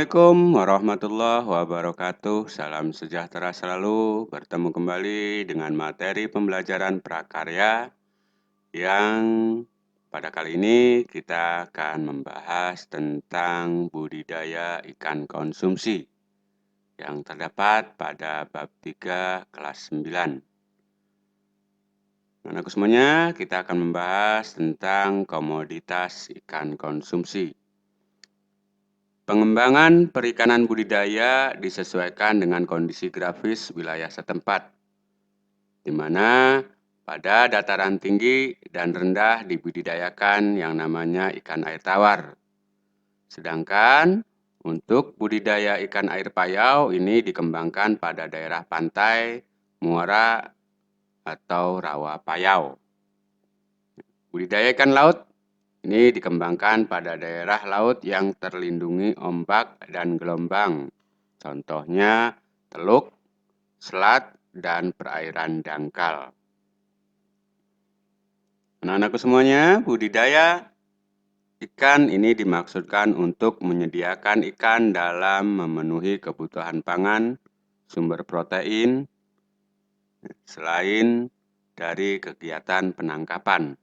Assalamualaikum warahmatullahi wabarakatuh. Salam sejahtera selalu. Bertemu kembali dengan materi pembelajaran prakarya yang pada kali ini kita akan membahas tentang budidaya ikan konsumsi yang terdapat pada bab 3 kelas 9. Anak-anak semuanya, kita akan membahas tentang komoditas ikan konsumsi. Pengembangan perikanan budidaya disesuaikan dengan kondisi grafis wilayah setempat, di mana pada dataran tinggi dan rendah dibudidayakan yang namanya ikan air tawar. Sedangkan untuk budidaya ikan air payau ini dikembangkan pada daerah pantai, muara, atau rawa payau. Budidaya ikan laut ini dikembangkan pada daerah laut yang terlindungi ombak dan gelombang. Contohnya teluk, selat, dan perairan dangkal. Anak-anakku semuanya, budidaya ikan ini dimaksudkan untuk menyediakan ikan dalam memenuhi kebutuhan pangan, sumber protein, selain dari kegiatan penangkapan.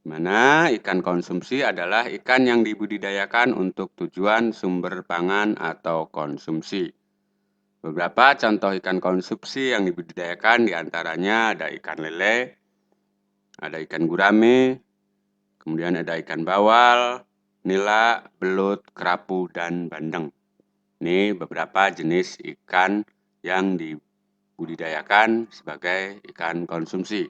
Mana ikan konsumsi adalah ikan yang dibudidayakan untuk tujuan sumber pangan atau konsumsi. Beberapa contoh ikan konsumsi yang dibudidayakan diantaranya ada ikan lele, ada ikan gurame, kemudian ada ikan bawal, nila, belut, kerapu, dan bandeng. Ini beberapa jenis ikan yang dibudidayakan sebagai ikan konsumsi.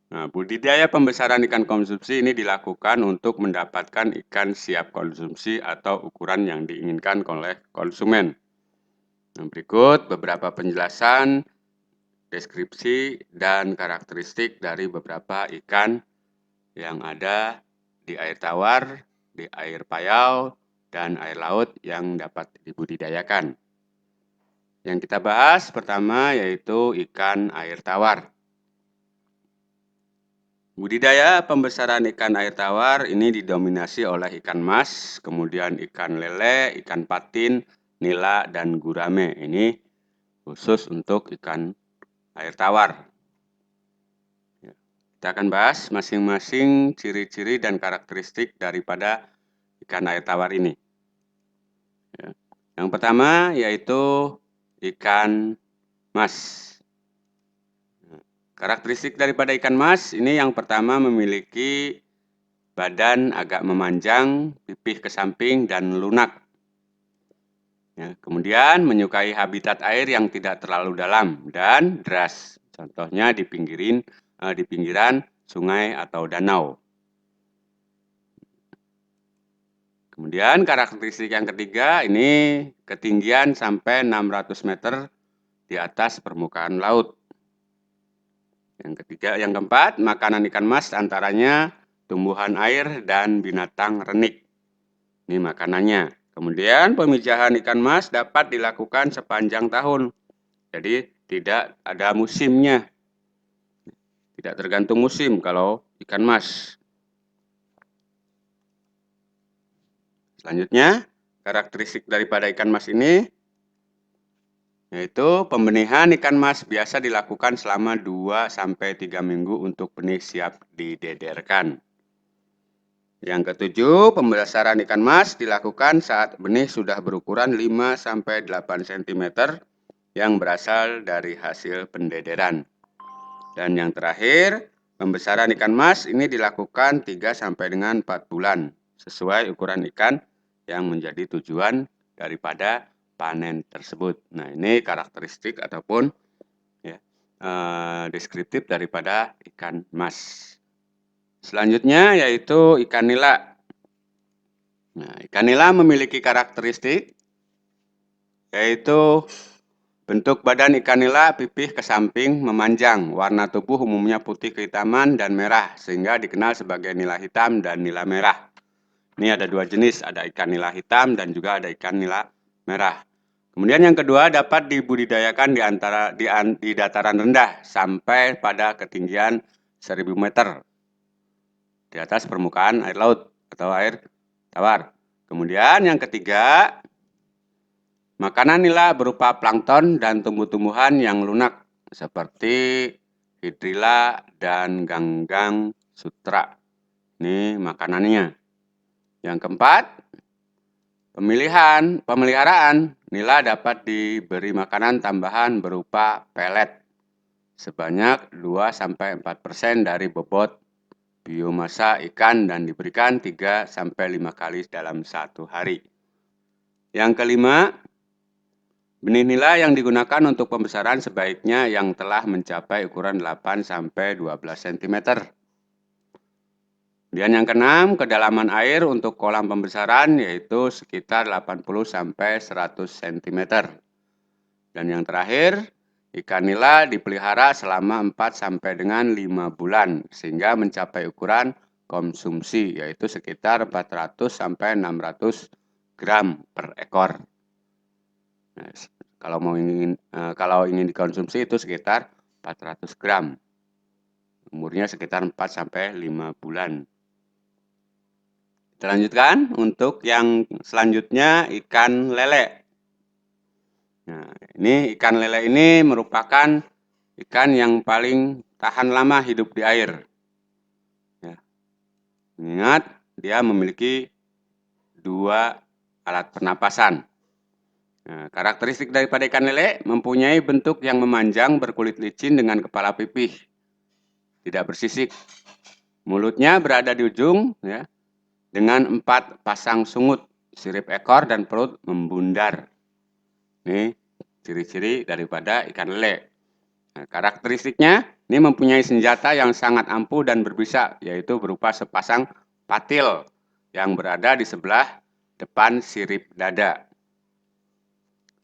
Nah, budidaya pembesaran ikan konsumsi ini dilakukan untuk mendapatkan ikan siap konsumsi atau ukuran yang diinginkan oleh konsumen. Nah, berikut beberapa penjelasan, deskripsi, dan karakteristik dari beberapa ikan yang ada di air tawar, di air payau, dan air laut yang dapat dibudidayakan. Yang kita bahas pertama yaitu ikan air tawar. Budidaya pembesaran ikan air tawar ini didominasi oleh ikan mas, kemudian ikan lele, ikan patin, nila, dan gurame. Ini khusus untuk ikan air tawar. Kita akan bahas masing-masing ciri-ciri dan karakteristik daripada ikan air tawar ini. Yang pertama yaitu ikan mas. Karakteristik daripada ikan mas ini yang pertama memiliki badan agak memanjang, pipih ke samping, dan lunak. Ya, kemudian menyukai habitat air yang tidak terlalu dalam dan deras. Contohnya di pinggiran sungai atau danau. Kemudian karakteristik yang ketiga ini ketinggian sampai 600 meter di atas permukaan laut. Yang keempat, makanan ikan mas antaranya tumbuhan air dan binatang renik. Ini makanannya. Kemudian pemijahan ikan mas dapat dilakukan sepanjang tahun. Jadi tidak ada musimnya. Tidak tergantung musim kalau ikan mas. Selanjutnya, karakteristik daripada ikan mas ini yaitu pembenihan ikan mas biasa dilakukan selama 2-3 minggu untuk benih siap didederkan. Yang ketujuh, pembesaran ikan mas dilakukan saat benih sudah berukuran 5-8 cm yang berasal dari hasil pendederan. Dan yang terakhir, pembesaran ikan mas ini dilakukan 3-4 bulan sesuai ukuran ikan yang menjadi tujuan daripada panen tersebut. Nah, ini karakteristik ataupun deskriptif daripada ikan mas. Selanjutnya yaitu ikan nila. Nah, ikan nila memiliki karakteristik yaitu bentuk badan ikan nila pipih ke samping memanjang, warna tubuh umumnya putih kehitaman dan merah sehingga dikenal sebagai nila hitam dan nila merah. Ini ada dua jenis, ada ikan nila hitam dan juga ada ikan nila merah. Kemudian yang kedua dapat dibudidayakan di dataran rendah sampai pada ketinggian 1000 meter. di atas permukaan air laut atau air tawar. Kemudian yang ketiga, makanan nila berupa plankton dan tumbuh-tumbuhan yang lunak seperti hidrilla dan ganggang sutra. Ini makanannya. Yang keempat, pemeliharaan nila dapat diberi makanan tambahan berupa pelet sebanyak 2-4% dari bobot biomasa ikan dan diberikan 3-5 kali dalam satu hari. Yang kelima, benih nila yang digunakan untuk pembesaran sebaiknya yang telah mencapai ukuran 8-12 cm. Kemudian yang keenam, kedalaman air untuk kolam pembesaran yaitu sekitar 80-100 cm. Dan yang terakhir, ikan nila dipelihara selama 4-5 bulan sehingga mencapai ukuran konsumsi yaitu sekitar 400-600 gram per ekor. Nah, kalau ingin dikonsumsi itu sekitar 400 gram. Umurnya sekitar 4-5 bulan. Kita lanjutkan untuk yang selanjutnya ikan lele. Nah, ini ikan lele ini merupakan ikan yang paling tahan lama hidup di air. Ya. Ingat, dia memiliki 2 alat pernapasan. Nah, karakteristik daripada ikan lele mempunyai bentuk yang memanjang berkulit licin dengan kepala pipih, tidak bersisik. Mulutnya berada di ujung, ya, dengan 4 pasang sungut, sirip ekor dan perut membundar. Ini ciri-ciri daripada ikan lele. Nah, karakteristiknya ini mempunyai senjata yang sangat ampuh dan berbisa, yaitu berupa sepasang patil yang berada di sebelah depan sirip dada.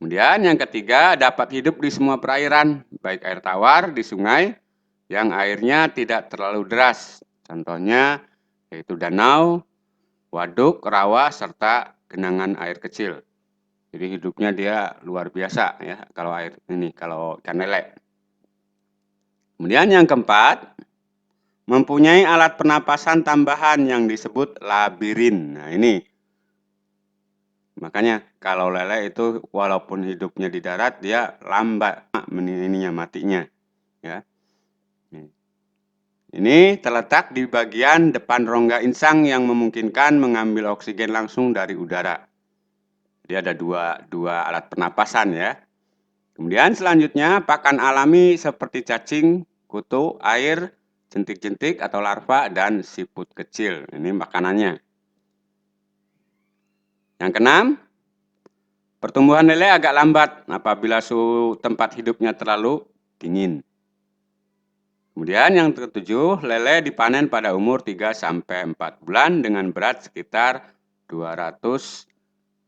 Kemudian yang ketiga, dapat hidup di semua perairan, baik air tawar di sungai yang airnya tidak terlalu deras. Contohnya yaitu danau, waduk, rawa, serta genangan air kecil. Jadi hidupnya dia luar biasa ya kalau ikan lele. Kemudian yang keempat, mempunyai alat pernapasan tambahan yang disebut labirin. Nah ini, makanya kalau lele itu walaupun hidupnya di darat dia lambat matinya. Ya. Ini terletak di bagian depan rongga insang yang memungkinkan mengambil oksigen langsung dari udara. Jadi ada dua alat pernapasan ya. Kemudian selanjutnya pakan alami seperti cacing, kutu, air, jentik-jentik atau larva, dan siput kecil. Ini makanannya. Yang keenam, pertumbuhan lele agak lambat apabila suhu tempat hidupnya terlalu dingin. Kemudian yang ketujuh, lele dipanen pada umur 3-4 bulan dengan berat sekitar 200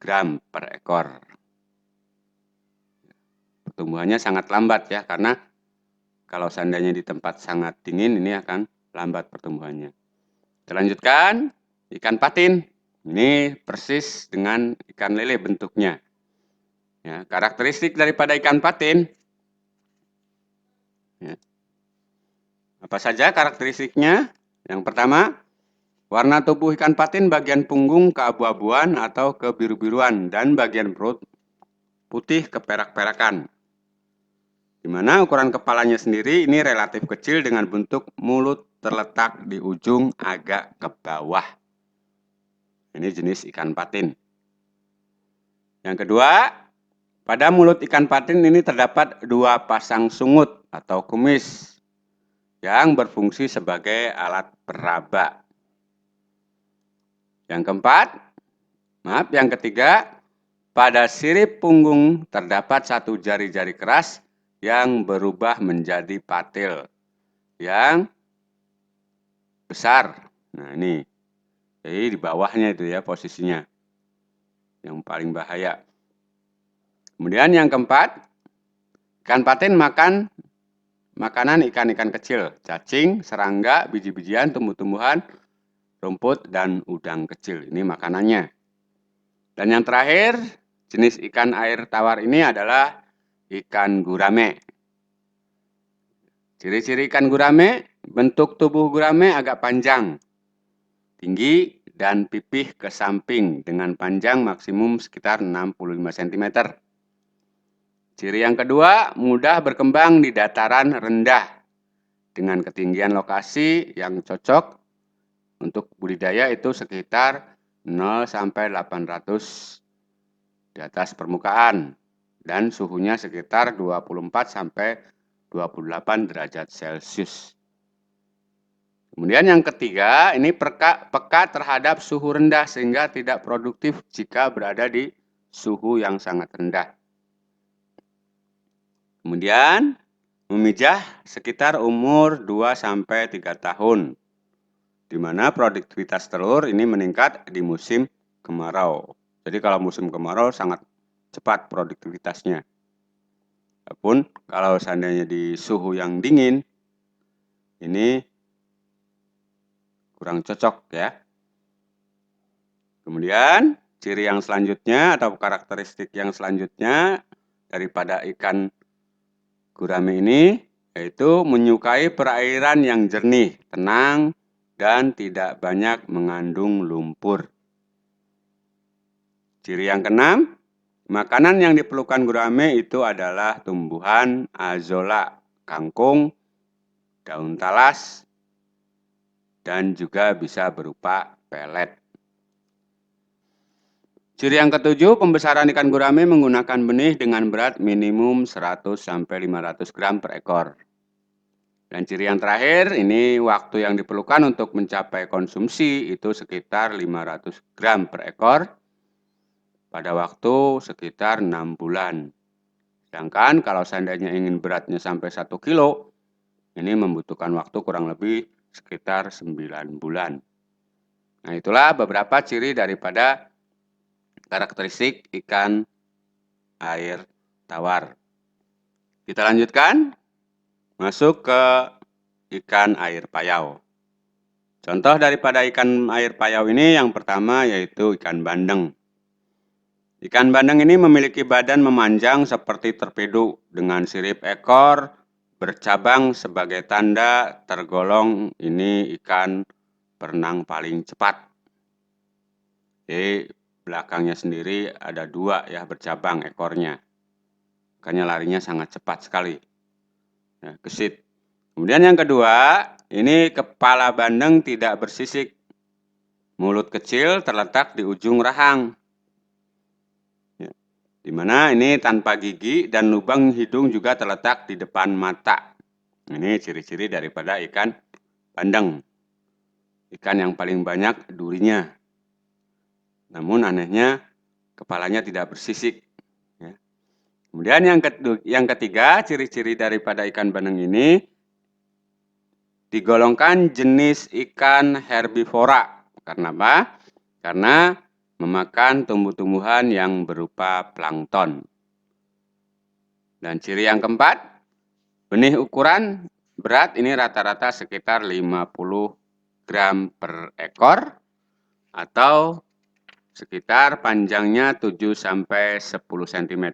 gram per ekor. Pertumbuhannya sangat lambat ya, karena kalau seandainya di tempat sangat dingin ini akan lambat pertumbuhannya. Kita lanjutkan, ikan patin. Ini persis dengan ikan lele bentuknya. Ya, karakteristik daripada ikan patin. Ya. Apa saja karakteristiknya? Yang pertama, warna tubuh ikan patin bagian punggung keabu-abuan atau kebiru-biruan dan bagian perut putih keperak-perakan. Di mana ukuran kepalanya sendiri ini relatif kecil dengan bentuk mulut terletak di ujung agak ke bawah. Ini jenis ikan patin. Yang kedua, pada mulut ikan patin ini terdapat 2 pasang sungut atau kumis yang berfungsi sebagai alat peraba. Yang ketiga, pada sirip punggung terdapat 1 jari-jari keras yang berubah menjadi patil yang besar. Nah ini, jadi di bawahnya itu ya posisinya, yang paling bahaya. Kemudian yang keempat, ikan patin makan makanan ikan-ikan kecil, cacing, serangga, biji-bijian, tumbuh-tumbuhan, rumput, dan udang kecil. Ini makanannya. Dan yang terakhir, jenis ikan air tawar ini adalah ikan gurame. Ciri-ciri ikan gurame, bentuk tubuh gurame agak panjang tinggi dan pipih ke samping dengan panjang maksimum sekitar 65 cm. Ciri yang kedua, mudah berkembang di dataran rendah dengan ketinggian lokasi yang cocok untuk budidaya itu sekitar 0 sampai 800 di atas permukaan dan suhunya sekitar 24 sampai 28 derajat Celcius. Kemudian yang ketiga, ini peka terhadap suhu rendah sehingga tidak produktif jika berada di suhu yang sangat rendah. Kemudian memijah sekitar umur 2 sampai 3 tahun, di mana produktivitas telur ini meningkat di musim kemarau. Jadi kalau musim kemarau sangat cepat produktivitasnya. Adapun kalau seandainya di suhu yang dingin, ini kurang cocok ya. Kemudian ciri yang selanjutnya atau karakteristik yang selanjutnya daripada ikan gurame ini yaitu menyukai perairan yang jernih, tenang, dan tidak banyak mengandung lumpur. Ciri yang keenam, makanan yang diperlukan gurame itu adalah tumbuhan azolla, kangkung, daun talas, dan juga bisa berupa pelet. Ciri yang ketujuh, pembesaran ikan gurame menggunakan benih dengan berat minimum 100 sampai 500 gram per ekor. Dan ciri yang terakhir, ini waktu yang diperlukan untuk mencapai konsumsi itu sekitar 500 gram per ekor pada waktu sekitar 6 bulan. Sedangkan kalau seandainya ingin beratnya sampai 1 kilo, ini membutuhkan waktu kurang lebih sekitar 9 bulan. Nah, itulah beberapa ciri daripada karakteristik ikan air tawar. Kita lanjutkan, masuk ke ikan air payau. Contoh daripada ikan air payau ini yang pertama yaitu ikan bandeng. Ikan bandeng ini memiliki badan memanjang seperti torpedo dengan sirip ekor bercabang sebagai tanda tergolong ini ikan berenang paling cepat. Jadi belakangnya sendiri ada 2 ya bercabang ekornya. Makanya larinya sangat cepat sekali. Ya, gesit. Kemudian yang kedua, ini kepala bandeng tidak bersisik. Mulut kecil terletak di ujung rahang. Ya, di mana ini tanpa gigi dan lubang hidung juga terletak di depan mata. Ini ciri-ciri daripada ikan bandeng. Ikan yang paling banyak durinya. Namun anehnya kepalanya tidak bersisik. Ya. Kemudian yang ketiga, ciri-ciri daripada ikan bandeng ini digolongkan jenis ikan herbivora. Karena apa? Karena memakan tumbuh-tumbuhan yang berupa plankton. Dan ciri yang keempat, benih ukuran berat ini rata-rata sekitar 50 gram per ekor atau sekitar panjangnya 7 sampai 10 cm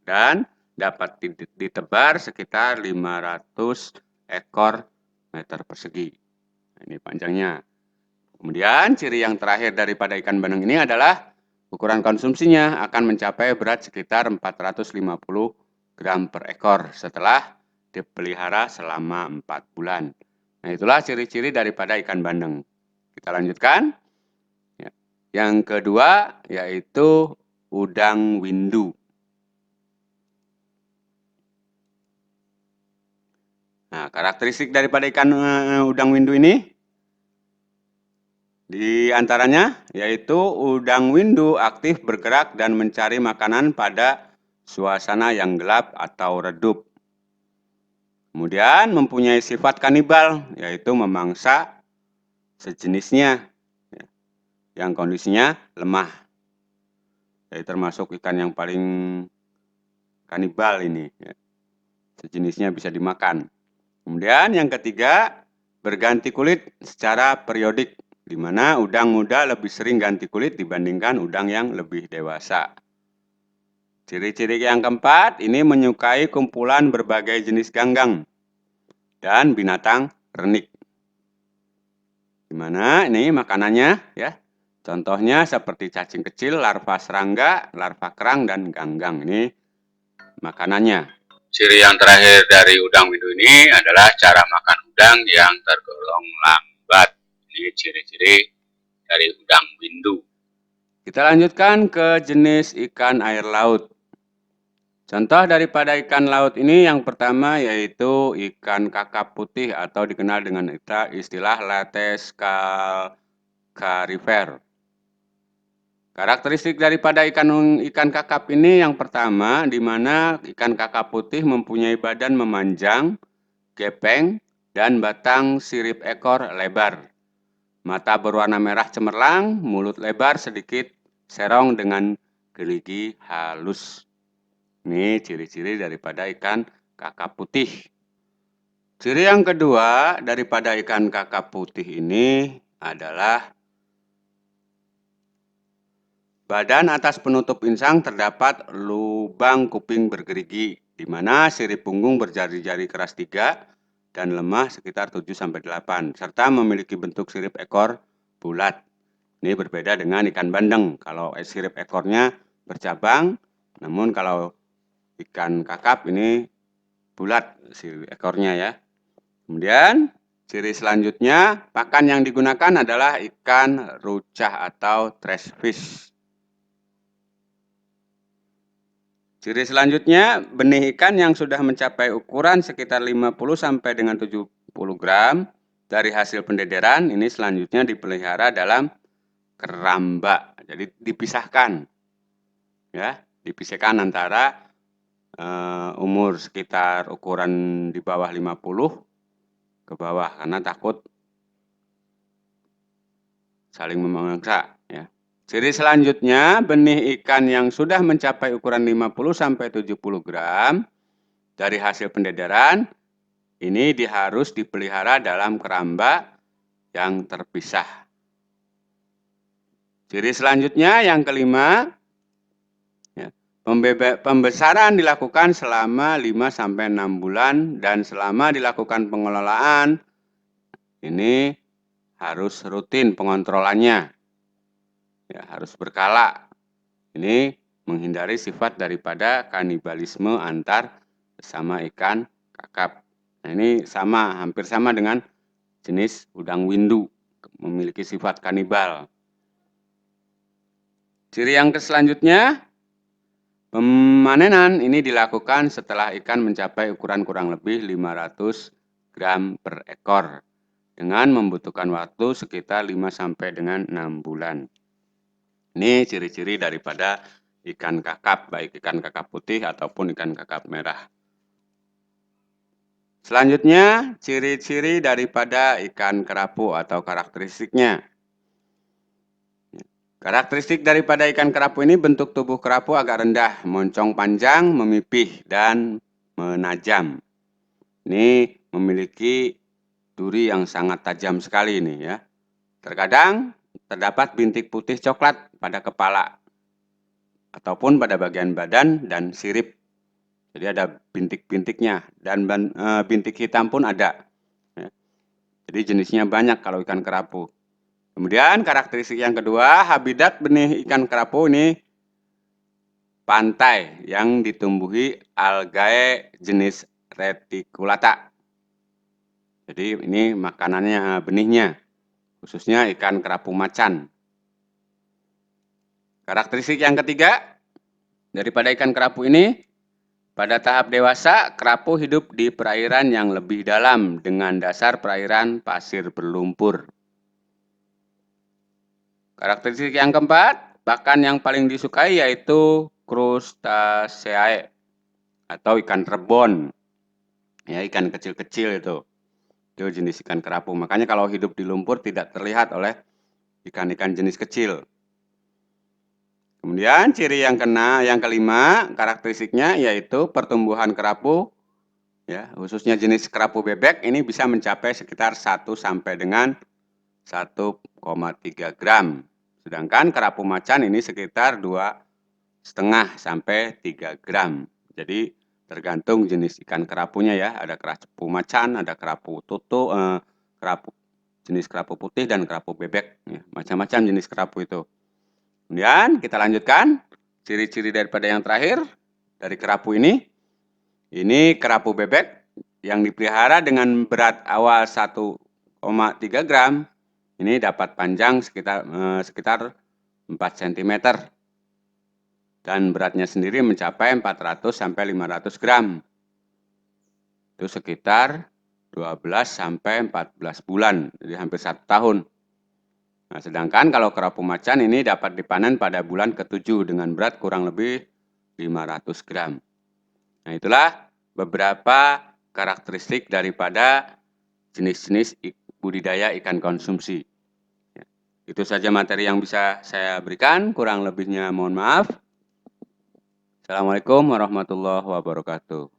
dan dapat ditebar sekitar 500 ekor meter persegi. Ini panjangnya. Kemudian ciri yang terakhir daripada ikan bandeng ini adalah ukuran konsumsinya akan mencapai berat sekitar 450 gram per ekor setelah dipelihara selama 4 bulan. Nah, itulah ciri-ciri daripada ikan bandeng. Kita lanjutkan. Yang kedua yaitu udang windu. Nah, karakteristik daripada ikan udang windu ini di antaranya yaitu udang windu aktif bergerak dan mencari makanan pada suasana yang gelap atau redup. Kemudian mempunyai sifat kanibal yaitu memangsa sejenisnya yang kondisinya lemah. Jadi termasuk ikan yang paling kanibal ini. Sejenisnya bisa dimakan. Kemudian yang ketiga, berganti kulit secara periodik, di mana udang muda lebih sering ganti kulit dibandingkan udang yang lebih dewasa. Ciri-ciri yang keempat, ini menyukai kumpulan berbagai jenis ganggang dan binatang renik. Di mana ini makanannya ya. Contohnya seperti cacing kecil, larva serangga, larva kerang, dan ganggang. Ini makanannya. Ciri yang terakhir dari udang windu ini adalah cara makan udang yang tergolong lambat. Ini ciri-ciri dari udang windu. Kita lanjutkan ke jenis ikan air laut. Contoh daripada ikan laut ini yang pertama yaitu ikan kakap putih atau dikenal dengan istilah Lates calcarifer. Karakteristik daripada ikan kakap ini yang pertama di mana ikan kakap putih mempunyai badan memanjang, gepeng, dan batang sirip ekor lebar. Mata berwarna merah cemerlang, mulut lebar sedikit serong dengan gerigi halus. Ini ciri-ciri daripada ikan kakap putih. Ciri yang kedua daripada ikan kakap putih ini adalah badan atas penutup insang terdapat lubang kuping bergerigi, di mana sirip punggung berjari-jari keras 3 dan lemah sekitar 7-8, serta memiliki bentuk sirip ekor bulat. Ini berbeda dengan ikan bandeng. Kalau sirip ekornya bercabang, namun kalau ikan kakap ini bulat sirip ekornya ya. Kemudian ciri selanjutnya, pakan yang digunakan adalah ikan rucah atau trash fish. Ciri selanjutnya, benih ikan yang sudah mencapai ukuran sekitar 50 sampai dengan 70 gram dari hasil pendederan, ini selanjutnya dipelihara dalam keramba. Jadi dipisahkan. Ya, dipisahkan antara umur sekitar ukuran di bawah 50 ke bawah karena takut saling memangsa ya. Ciri selanjutnya, benih ikan yang sudah mencapai ukuran 50 sampai 70 gram dari hasil pendederan ini harus dipelihara dalam keramba yang terpisah. Ciri selanjutnya yang kelima, ya, pembesaran dilakukan selama 5-6 bulan dan selama dilakukan pengelolaan ini harus rutin pengontrolannya. Ya, harus berkala. Ini menghindari sifat daripada kanibalisme antar sesama ikan kakap. Nah, ini sama, hampir sama dengan jenis udang windu, memiliki sifat kanibal. Ciri yang selanjutnya, pemanenan ini dilakukan setelah ikan mencapai ukuran kurang lebih 500 gram per ekor dengan membutuhkan waktu sekitar 5 sampai dengan 6 bulan. Ini ciri-ciri daripada ikan kakap, baik ikan kakap putih ataupun ikan kakap merah. Selanjutnya, ciri-ciri daripada ikan kerapu atau karakteristiknya. Karakteristik daripada ikan kerapu ini bentuk tubuh kerapu agak rendah, moncong panjang, memipih, dan menajam. Ini memiliki duri yang sangat tajam sekali ini ya. Terkadang terdapat bintik putih coklat pada kepala ataupun pada bagian badan dan sirip. Jadi ada bintik-bintiknya dan bintik hitam pun ada. Ya. Jadi jenisnya banyak kalau ikan kerapu. Kemudian karakteristik yang kedua, habitat benih ikan kerapu ini pantai yang ditumbuhi algae jenis reticulata. Jadi ini makanannya benihnya, khususnya ikan kerapu macan. Karakteristik yang ketiga daripada ikan kerapu ini, pada tahap dewasa, kerapu hidup di perairan yang lebih dalam dengan dasar perairan pasir berlumpur. Karakteristik yang keempat, pakan yang paling disukai yaitu Crustaceae atau ikan rebon. Ya, ikan kecil-kecil itu. Itu jenis ikan kerapu. Makanya kalau hidup di lumpur tidak terlihat oleh ikan-ikan jenis kecil. Kemudian ciri yang kelima, karakteristiknya yaitu pertumbuhan kerapu, ya, khususnya jenis kerapu bebek ini bisa mencapai sekitar 1 sampai dengan 1,3 gram. Sedangkan kerapu macan ini sekitar 2,5 sampai 3 gram. Jadi tergantung jenis ikan kerapunya ya. Ada kerapu macan, ada kerapu kerapu jenis kerapu putih dan kerapu bebek. Ya, macam-macam jenis kerapu itu. Kemudian kita lanjutkan ciri-ciri daripada yang terakhir dari kerapu ini. Ini kerapu bebek yang dipelihara dengan berat awal 1,3 gram. Ini dapat panjang sekitar 4 cm. Dan beratnya sendiri mencapai 400 sampai 500 gram. Itu sekitar 12 sampai 14 bulan, jadi hampir 1 tahun. Nah, sedangkan kalau kerapu macan ini dapat dipanen pada bulan ke-7 dengan berat kurang lebih 500 gram. Nah, itulah beberapa karakteristik daripada jenis-jenis budidaya ikan konsumsi. Itu saja materi yang bisa saya berikan, kurang lebihnya mohon maaf. Assalamualaikum warahmatullahi wabarakatuh.